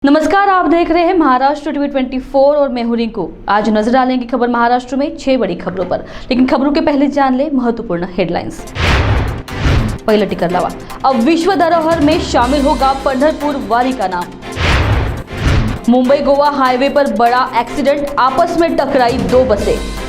नमस्कार, आप देख रहे हैं महाराष्ट्र टीवी 24 और मैं हूं रिंकू। आज नजर डालेंगे खबर महाराष्ट्र में 6 बड़ी खबरों पर, लेकिन खबरों के पहले जान ले महत्वपूर्ण हेडलाइंस। पहिला टिकर लावा, अब विश्व धरोहर में शामिल होगा पंढरपुर वारी का नाम। मुंबई गोवा हाईवे पर बड़ा एक्सीडेंट, आपस में टकराई 2 बसें।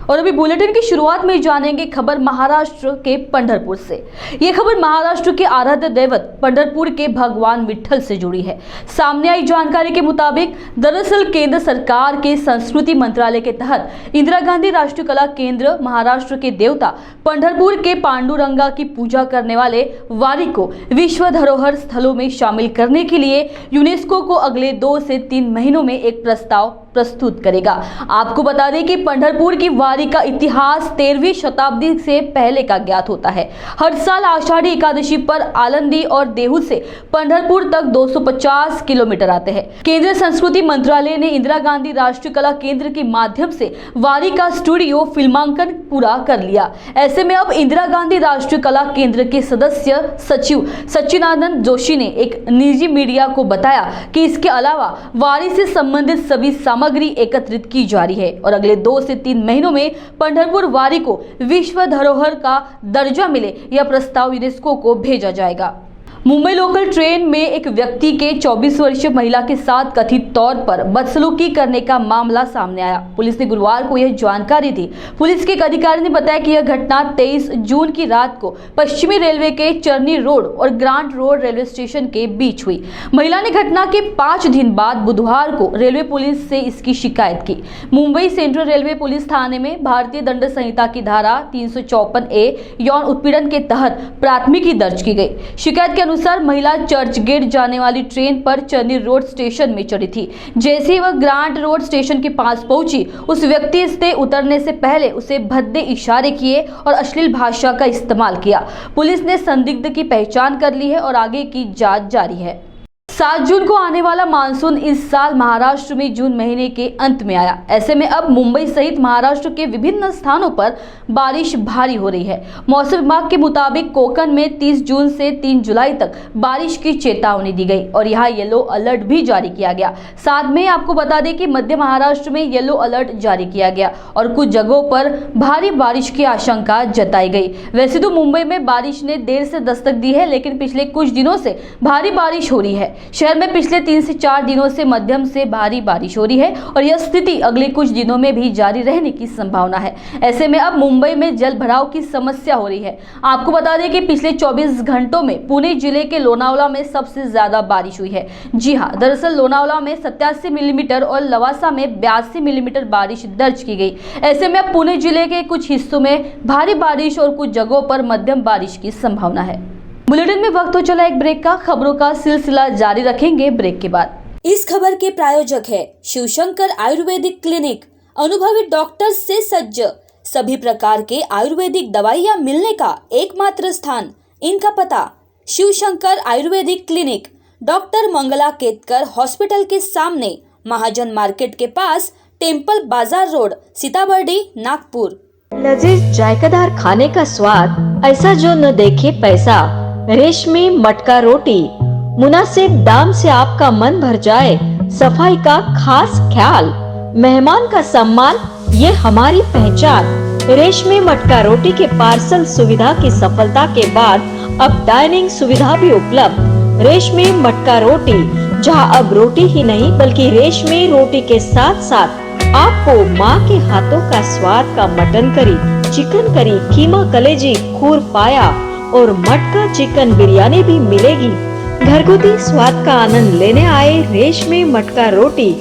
और अभी बुलेटिन की शुरुआत में जानेंगे खबर महाराष्ट्र के पंढरपुर से। ये खबर महाराष्ट्र के आराध्य दैवत पंढरपुर के भगवान विठल से जुड़ी है। सामने आई जानकारी के मुताबिक दरअसल केंद्र सरकार के संस्कृति मंत्रालय के तहत इंदिरा गांधी राष्ट्रीय कला केंद्र महाराष्ट्र के देवता पंढरपुर के पांडुरंगा की पूजा करने वाले वारी को विश्व धरोहर स्थलों में शामिल करने के लिए यूनेस्को को अगले 2 से 3 महीनों में एक प्रस्ताव प्रस्तुत करेगा। आपको बता दें कि पंढरपुर की वारी का इतिहास 13वीं शताब्दी से पहले का ज्ञात होता है। हर साल आषाढ़ी एकादशी पर आलंदी और देहू से पंढरपुर तक 250 किलोमीटर आते हैं। केंद्रीय संस्कृति मंत्रालय ने इंदिरा गांधी राष्ट्रीय कला केंद्र के माध्यम से वारी का स्टूडियो फिल्मांकन पूरा कर लिया। ऐसे में अब इंदिरा गांधी राष्ट्रीय कला केंद्र के सदस्य सचिव सच्चिदानंद जोशी ने एक निजी मीडिया को बताया कि इसके अलावा वारी से संबंधित सभी सामग्री एकत्रित की जा रही है और अगले 2 से 3 महीनों में पंढरपुर वारी को विश्व धरोहर का दर्जा मिले, यह प्रस्ताव यूनेस्को को भेजा जाएगा। मुंबई लोकल ट्रेन में एक व्यक्ति के 24 वर्षीय महिला के साथ कथित तौर पर बदसलूकी करने का मामला सामने आया। पुलिस ने गुरुवार को यह जानकारी दी। पुलिस के एक अधिकारी ने बताया कि यह घटना 23 जून की रात को पश्चिमी रेलवे के चरनी रोड और ग्रांट रोड रेलवे स्टेशन के बीच हुई। महिला ने घटना के 5 दिन बाद बुधवार को रेलवे पुलिस से इसकी शिकायत की। मुंबई सेंट्रल रेलवे पुलिस थाने में भारतीय दंड संहिता की धारा 354A यौन उत्पीड़न के तहत प्राथमिकी दर्ज की गई। शिकायत के अनुसार महिला चर्च गेट जाने वाली ट्रेन पर चरनी रोड स्टेशन में चढ़ी थी। जैसे ही वह ग्रांट रोड स्टेशन के पास पहुंची, उस व्यक्ति से उतरने से पहले उसे भद्दे इशारे किए और अश्लील भाषा का इस्तेमाल किया। पुलिस ने संदिग्ध की पहचान कर ली है और आगे की जांच जारी है। 7 जून को आने वाला मानसून इस साल महाराष्ट्र में जून महीने के अंत में आया। ऐसे में अब मुंबई सहित महाराष्ट्र के विभिन्न स्थानों पर बारिश भारी हो रही है। मौसम विभाग के मुताबिक कोकण में 30 जून से 3 जुलाई तक बारिश की चेतावनी दी गई और यहाँ येलो अलर्ट भी जारी किया गया। साथ में आपको बता दें कि मध्य महाराष्ट्र में येलो अलर्ट जारी किया गया और कुछ जगहों पर भारी बारिश की आशंका जताई गई। वैसे तो मुंबई में बारिश ने देर से दस्तक दी है, लेकिन पिछले कुछ दिनों से भारी बारिश हो रही है। शहर में पिछले 3 से 4 दिनों से मध्यम से भारी बारिश हो रही है और यह स्थिति अगले कुछ दिनों में भी जारी रहने की संभावना है। ऐसे में अब मुंबई में जल भराव की समस्या हो रही है। आपको बता दें कि पिछले 24 घंटों में पुणे जिले के लोनावला में सबसे ज्यादा बारिश हुई है। जी हां, दरअसल लोनावला में 87 मिलीमीटर और लवासा में 82 मिलीमीटर बारिश दर्ज की गई। ऐसे में अब पुणे जिले के कुछ हिस्सों में भारी बारिश और कुछ जगहों पर मध्यम बारिश की संभावना है। बुलेटिन में वक्त हो चला एक ब्रेक का। खबरों का सिलसिला जारी रखेंगे ब्रेक के बाद। इस खबर के प्रायोजक है शिवशंकर आयुर्वेदिक क्लिनिक, अनुभवी डॉक्टर से सज्ज, सभी प्रकार के आयुर्वेदिक दवाइयाँ मिलने का एकमात्र स्थान। इनका पता Shivshankar Ayurvedic Clinic, Doctor Mangala Ketkar Hospital के सामने, महाजन मार्केट के पास, टेम्पल बाजार रोड, सीताबर्डी, नागपुर। लजीज जायकेदार खाने का स्वाद, ऐसा जो न देखे पैसा। रेशमी मटका रोटी, मुनासिब दाम से आपका मन भर जाए। सफाई का खास ख्याल, मेहमान का सम्मान, ये हमारी पहचान। रेशमी मटका रोटी के पार्सल सुविधा की सफलता के बाद अब डाइनिंग सुविधा भी उपलब्ध। रेशमी मटका रोटी, जहां अब रोटी ही नहीं बल्कि रेशमी रोटी के साथ साथ आपको माँ के हाथों का स्वाद का मटन करी, चिकन करी, कीमा कलेजी, खूर पाया और मटका चिकन बिरयानी भी मिलेगी। घरगुती स्वाद का आनंद लेने आए रेशमी मटका रोटी,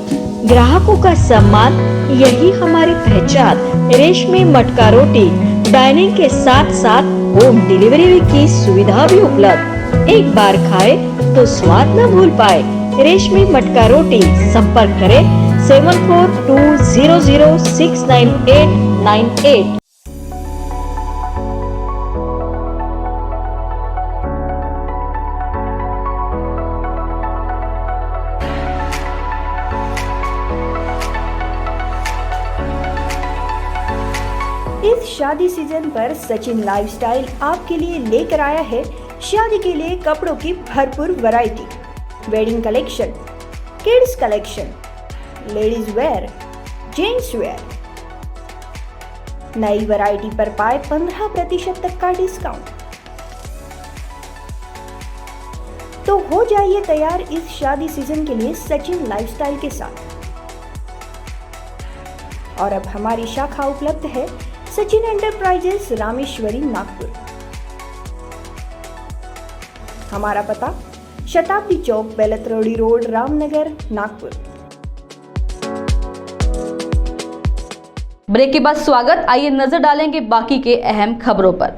ग्राहकों का सम्मान, यही हमारी पहचान। रेशमी मटका रोटी, डाइनिंग के साथ साथ होम डिलीवरी की सुविधा भी उपलब्ध। एक बार खाए तो स्वाद न भूल पाए। रेशमी मटका रोटी, संपर्क करें 7420069898। इस शादी सीजन पर सचिन लाइफस्टाइल आपके लिए लेकर आया है शादी के लिए कपड़ों की भरपूर variety. Wedding collection, kids collection, ladies wear, gents wear, नई वैरायटी पर पाए 15% तक का डिस्काउंट। तो हो जाइए तैयार इस शादी सीजन के लिए सचिन लाइफस्टाइल के साथ। और अब हमारी शाखा उपलब्ध है सचिन एंटरप्राइजेस, रामेश्वरी, नागपुर। हमारा पता शताब्दी चौक, बेलतरोड़ी रोड, रामनगर, नागपुर। ब्रेक के बाद स्वागत। आइए नजर डालेंगे बाकी के अहम खबरों पर।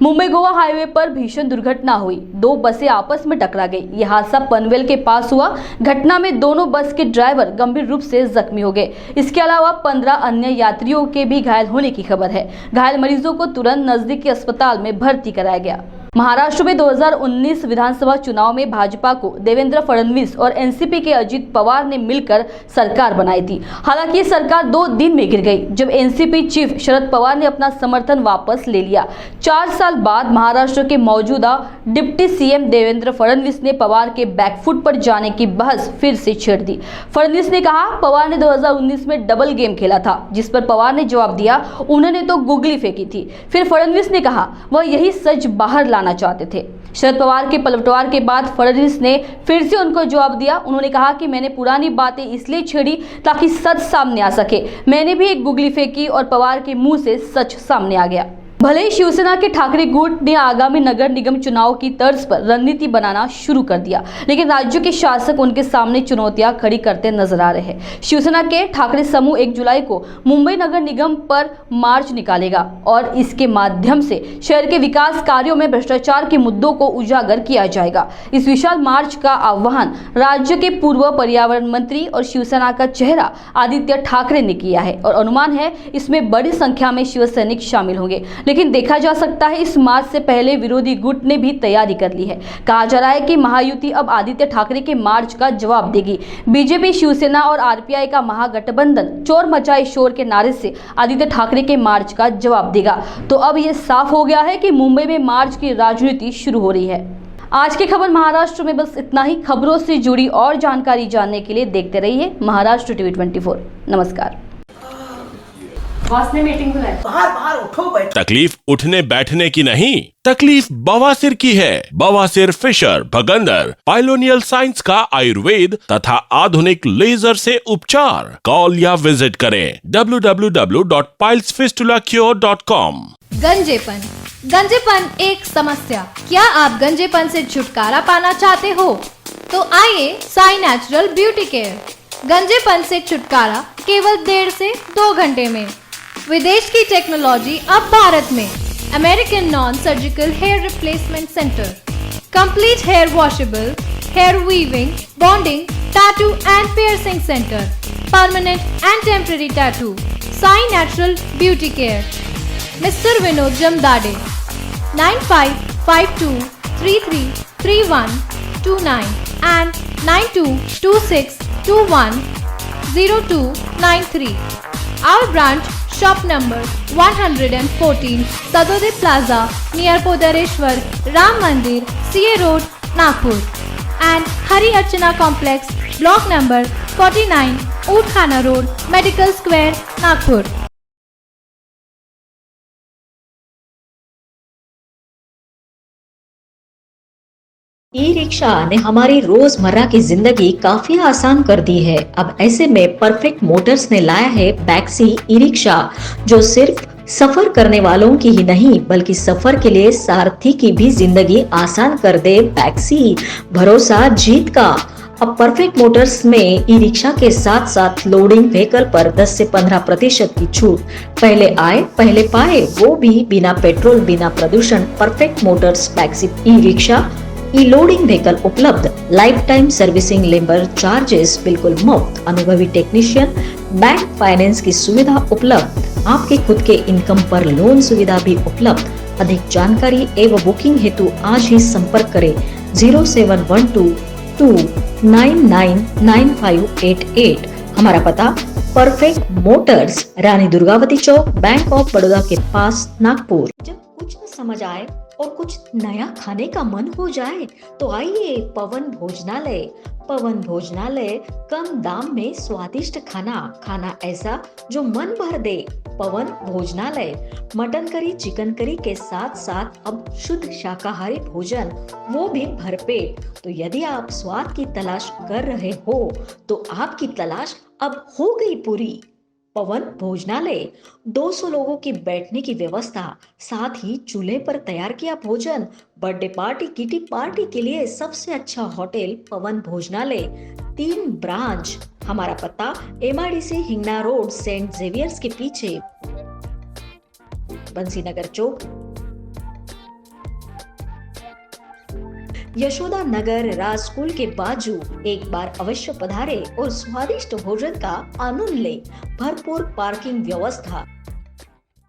मुंबई गोवा हाईवे पर भीषण दुर्घटना हुई। 2 बसें आपस में टकरा गई। यह हादसा पनवेल के पास हुआ। घटना में दोनों बस के ड्राइवर गंभीर रूप से जख्मी हो गए। इसके अलावा 15 अन्य यात्रियों के भी घायल होने की खबर है। घायल मरीजों को तुरंत नजदीकी अस्पताल में भर्ती कराया गया। महाराष्ट्र में 2019 विधानसभा चुनाव में भाजपा को देवेंद्र फडणवीस और एनसीपी के अजित पवार ने मिलकर सरकार बनाई थी। हालांकि ये सरकार 2 दिन में गिर गई जब एनसीपी चीफ शरद पवार ने अपना समर्थन वापस ले लिया। 4 साल बाद महाराष्ट्र के मौजूदा डिप्टी सीएम देवेंद्र फडणवीस ने पवार के बैकफुट पर जाने की बहस फिर से छेड़ दी। फडणवीस ने कहा, पवार ने 2019 में डबल गेम खेला था, जिस पर पवार ने जवाब दिया, उन्होंने तो गुगली फेंकी थी। फिर फडणवीस ने कहा वह यही सच बाहर लाना चाहते थे। शरद पवार के पलटवार के बाद फडणवीस ने फिर से उनको जवाब दिया। उन्होंने कहा कि मैंने पुरानी बातें इसलिए छेड़ी ताकि सच सामने आ सके। मैंने भी एक गुगली फेंकी और पवार के मुंह से सच सामने आ गया। भले ही शिवसेना के ठाकरे गुट ने आगामी नगर निगम चुनाव की तर्ज पर रणनीति बनाना शुरू कर दिया, लेकिन राज्य के शासक उनके सामने चुनौतियां खड़ी करते नजर आ रहे हैं। शिवसेना के ठाकरे समूह 1 जुलाई को मुंबई नगर निगम पर मार्च निकालेगा और इसके माध्यम से शहर के विकास कार्यों में भ्रष्टाचार के मुद्दों को उजागर किया जाएगा। इस विशाल मार्च का आह्वान राज्य के पूर्व पर्यावरण मंत्री और शिवसेना का चेहरा आदित्य ठाकरे ने किया है और अनुमान है इसमें बड़ी संख्या में शिव सैनिक शामिल होंगे। लेकिन देखा जा सकता है इस मार्च से पहले विरोधी गुट ने भी तैयारी कर ली है। कहा जा रहा है कि महायुति अब आदित्य ठाकरे के मार्च का जवाब देगी। बीजेपी, शिवसेना और आरपीआई का महागठबंधन चोर मचाए शोर के नारे से आदित्य ठाकरे के मार्च का जवाब देगा। तो अब यह साफ हो गया है कि मुंबई में मार्च की राजनीति शुरू हो रही है। आज की खबर महाराष्ट्र में बस इतना ही। खबरों से जुड़ी और जानकारी जानने के लिए देखते रहिए महाराष्ट्र टीवी 24। नमस्कार। बॉस ने मीटिंग बुलाई। बाहर उठो बैठो। तकलीफ उठने बैठने की नहीं, तकलीफ बवासीर की है। बवासीर, फिशर, भगंदर, पाइलोनियल साइंस का आयुर्वेद तथा आधुनिक लेजर से उपचार। कॉल या विजिट करें www.pilesfistulacure.com। गंजेपन एक समस्या। क्या आप गंजेपन से छुटकारा पाना चाहते हो? तो आइए साई नेचुरल ब्यूटी केयर। गंजेपन से छुटकारा केवल 1.5 से 2 घंटे में। विदेश की टेक्नोलॉजी अब भारत में। American non surgical hair replacement centre, complete hair washable, hair weaving, bonding, tattoo and piercing centre, permanent and temporary tattoo. Sai natural beauty care, mister Vinod Jamdade, 9552333129 and 9226210293. Our branch, shop number 114, Sadode Plaza, near Podareshwar, Ram Mandir, CA Road, Nagpur, and Hari Archana Complex, block number 49, Utkhana Road, Medical Square, Nagpur. E rickshaw ने हमारी रोजमर्रा की जिंदगी काफी आसान कर दी है। अब ऐसे में परफेक्ट मोटर्स ने लाया है बैक्सी ई रिक्शा, जो सिर्फ सफर करने वालों की ही नहीं बल्कि सफर के लिए सारथी की भी जिंदगी आसान कर दे। बैक्सी, भरोसा जीत का। अब परफेक्ट मोटर्स में ई रिक्शा के साथ साथ लोडिंग व्हीकल पर 10 से 15% की छूट। पहले आए पहले पाए, वो भी बिना पेट्रोल बिना प्रदूषण। परफेक्ट मोटर्स बैक्सी ई रिक्शा, ई लोडिंग व्हीकल उपलब्ध। Life time servicing, labour charges बिल्कुल मुफ्त। अनुभवी टेक्नीशियन, बैंक फाइनेंस की सुविधा उपलब्ध। आपके खुद के इनकम पर लोन सुविधा भी उपलब्ध। अधिक जानकारी एवं बुकिंग हेतु आज ही संपर्क करें 071229999588। हमारा पता perfect Motors, Rani Durgavati Chowk, bank of Baroda के पास, नागपुर। जब कुछ न समझ आए और कुछ नया खाने का मन हो जाए तो आइए पवन भोजनालय। पवन भोजनालय कम दाम में स्वादिष्ट खाना ऐसा जो मन भर दे। पवन भोजनालय मटन करी, चिकन करी के साथ साथ अब शुद्ध शाकाहारी भोजन, वो भी भरपेट। तो यदि आप स्वाद की तलाश कर रहे हो तो आपकी तलाश अब हो गई पूरी। पवन भोजनालय 200 लोगों की बैठने की व्यवस्था, साथ ही चूल्हे पर तैयार किया भोजन। बर्थडे पार्टी, किटी पार्टी के लिए सबसे अच्छा होटल पवन भोजनालय। 3 ब्रांच। हमारा पता MIDC Hingna road, Saint Xavier's के पीछे, बंसीनगर चौक, यशोदा नगर राज स्कूल के बाजू। एक बार अवश्य पधारे और स्वादिष्ट भोजन का आनंद ले। भरपूर पार्किंग व्यवस्था,